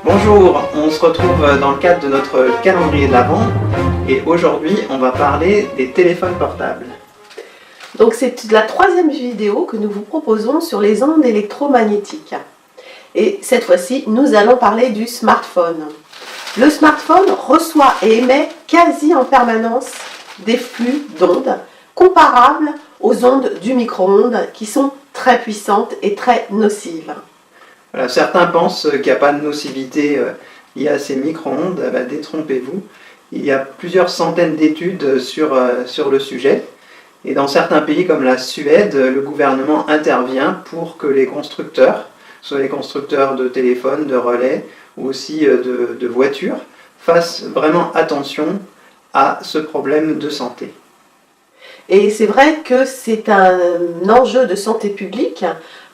Bonjour, on se retrouve dans le cadre de notre calendrier de l'Avent et aujourd'hui on va parler des téléphones portables. Donc c'est la troisième vidéo que nous vous proposons sur les ondes électromagnétiques. Et cette fois-ci, nous allons parler du smartphone. Le smartphone reçoit et émet quasi en permanence des flux d'ondes comparables aux ondes du micro-ondes qui sont très puissantes et très nocives. Voilà, certains pensent qu'il n'y a pas de nocivité liée à ces micro-ondes. Détrompez-vous. Il y a plusieurs centaines d'études sur le sujet. Et dans certains pays comme la Suède, le gouvernement intervient pour que les constructeurs, soit les constructeurs de téléphones, de relais ou aussi de voitures, fassent vraiment attention à ce problème de santé. Et c'est vrai que c'est un enjeu de santé publique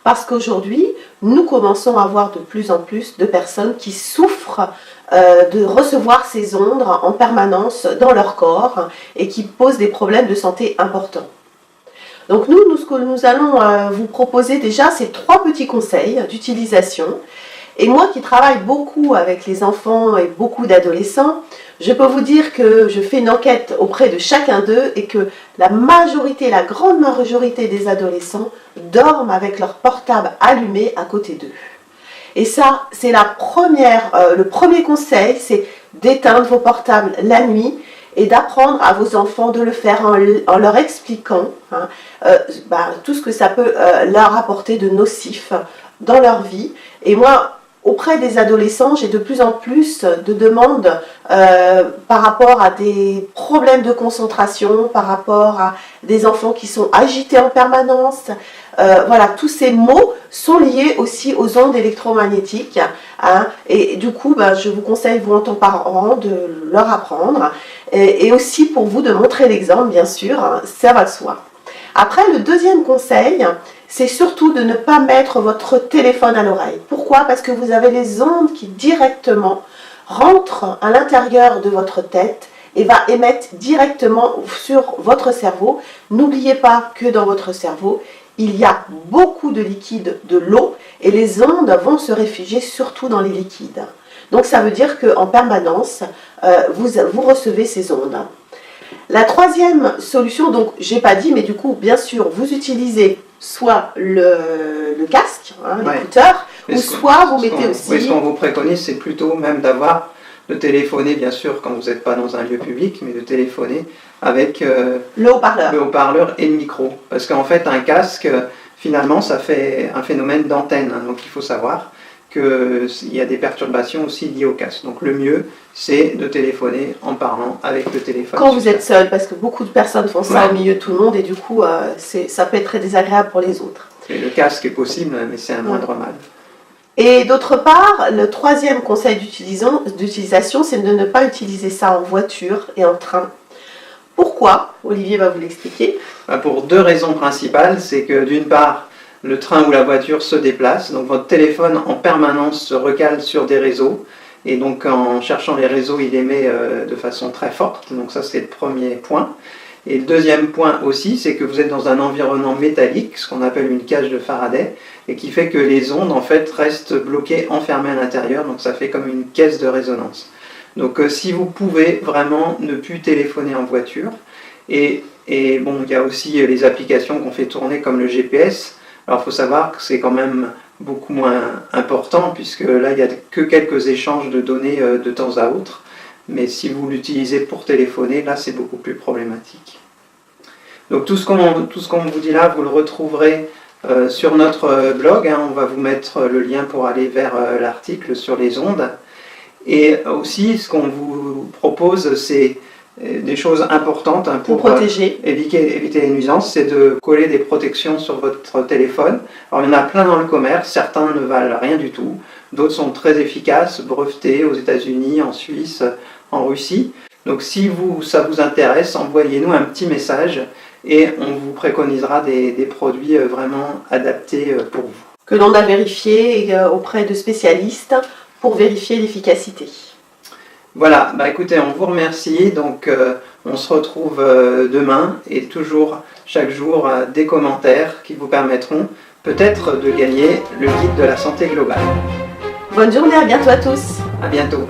parce qu'aujourd'hui, nous commençons à voir de plus en plus de personnes qui souffrent de recevoir ces ondes en permanence dans leur corps et qui posent des problèmes de santé importants. Donc nous, ce que nous allons vous proposer déjà, c'est 3 petits conseils d'utilisation. Et moi qui travaille beaucoup avec les enfants et beaucoup d'adolescents, je peux vous dire que je fais une enquête auprès de chacun d'eux et que la grande majorité des adolescents dorment avec leur portable allumé à côté d'eux. Et ça, c'est le premier conseil, c'est d'éteindre vos portables la nuit et d'apprendre à vos enfants de le faire en leur expliquant tout ce que ça peut leur apporter de nocif dans leur vie. Et moi, auprès des adolescents, j'ai de plus en plus de demandes par rapport à des problèmes de concentration, par rapport à des enfants qui sont agités en permanence. Voilà, tous ces mots sont liés aussi aux ondes électromagnétiques. Et du coup, je vous conseille, vous en tant que parents, de leur apprendre. Et aussi pour vous de montrer l'exemple, bien sûr, ça va de soi. Après, le deuxième conseil, c'est surtout de ne pas mettre votre téléphone à l'oreille. Pourquoi? Parce que vous avez les ondes qui directement rentrent à l'intérieur de votre tête et va émettre directement sur votre cerveau. N'oubliez pas que dans votre cerveau, il y a beaucoup de liquide, de l'eau, et les ondes vont se réfugier surtout dans les liquides. Donc ça veut dire qu'en permanence, vous recevez ces ondes. La troisième solution, donc j'ai pas dit, mais du coup, bien sûr, vous utilisez soit le casque, l'écouteur, ou soit vous mettez aussi... Oui, ce qu'on vous préconise, c'est plutôt même de téléphoner, bien sûr, quand vous n'êtes pas dans un lieu public, mais de téléphoner avec le haut-parleur et le micro. Parce qu'en fait, un casque, finalement, ça fait un phénomène d'antenne. Donc il faut savoir qu'il y a des perturbations aussi liées au casque. Donc le mieux, c'est de téléphoner en parlant avec le téléphone. Quand vous êtes seul, parce que beaucoup de personnes font ça au milieu de tout le monde, et du coup, ça peut être très désagréable pour les autres. Et le casque est possible, mais c'est un moindre mal. Et d'autre part, le troisième conseil d'utilisation, c'est de ne pas utiliser ça en voiture et en train. Pourquoi? Olivier va vous l'expliquer. Pour 2 raisons principales. C'est que d'une part, le train ou la voiture se déplace, donc votre téléphone en permanence se recale sur des réseaux, et donc en cherchant les réseaux, il émet de façon très forte, donc ça c'est le premier point. Et le deuxième point aussi, c'est que vous êtes dans un environnement métallique, ce qu'on appelle une cage de Faraday, et qui fait que les ondes en fait restent bloquées, enfermées à l'intérieur, donc ça fait comme une caisse de résonance. Donc si vous pouvez vraiment ne plus téléphoner en voiture, et bon, il y a aussi les applications qu'on fait tourner comme le GPS. Alors il faut savoir que c'est quand même beaucoup moins important, puisque là il n'y a que quelques échanges de données de temps à autre. Mais si vous l'utilisez pour téléphoner, là c'est beaucoup plus problématique. Donc tout ce qu'on vous dit là, vous le retrouverez sur notre blog. On va vous mettre le lien pour aller vers l'article sur les ondes. Et aussi ce qu'on vous propose, c'est des choses importantes pour protéger. Éviter les nuisances, c'est de coller des protections sur votre téléphone. Alors il y en a plein dans le commerce, certains ne valent rien du tout, d'autres sont très efficaces, brevetés aux États-Unis, en Suisse, en Russie. Donc si ça vous intéresse, envoyez-nous un petit message et on vous préconisera des produits vraiment adaptés pour vous. Que l'on a vérifié auprès de spécialistes pour vérifier l'efficacité. Voilà, écoutez, on vous remercie, donc on se retrouve demain et toujours chaque jour des commentaires qui vous permettront peut-être de gagner le guide de la santé globale. Bonne journée, à bientôt à tous. À bientôt.